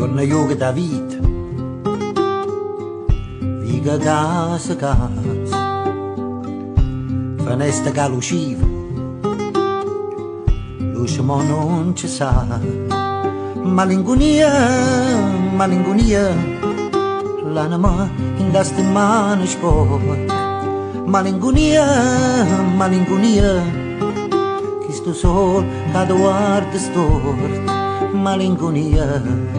Giorno io da vita, viga casa casa, fanesta che usciva, l'uscimo non ci sa, malinconia, malinconia, l'anima in da settimana sporca, malinconia, malinconia, che sto sol cada guarda storta, malinconia.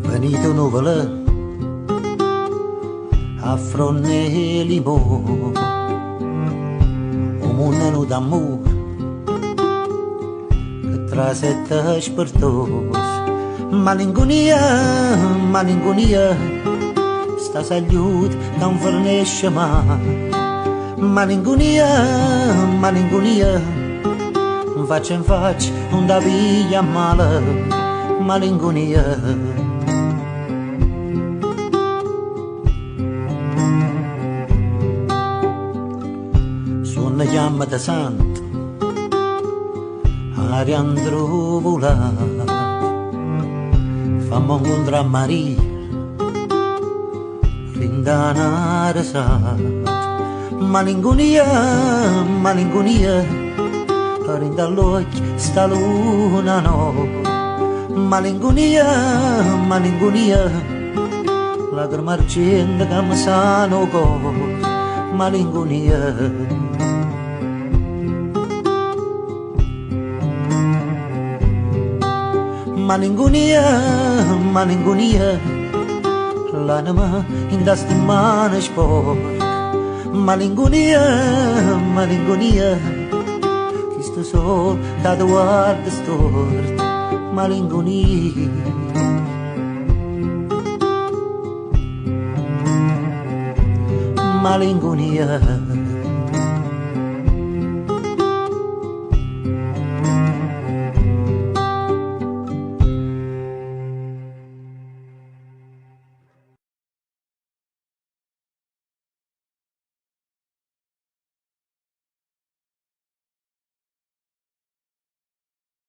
Venite un'uvola a fronte limone, un mondo d'amore che trasetta spartoso. Malinconia, malinconia, sta salut che non fornisce mai. Malinconia, malinconia, faccia in faccia non da via male. Malinconia. Una chiama da santo, aria andro volare, fammi incontrare a Maria, rindanare santo. Malinconia, malinconia, rindall'occhio sta luna no. Malinconia, malinconia, lacrime argento che mi sanno cuore. Malinconia. Malinconia, malinconia, l'anima in da settimana sporca. Malinconia, malinconia, che sto sol che ti guarda storta. Malinconia. Malinconia.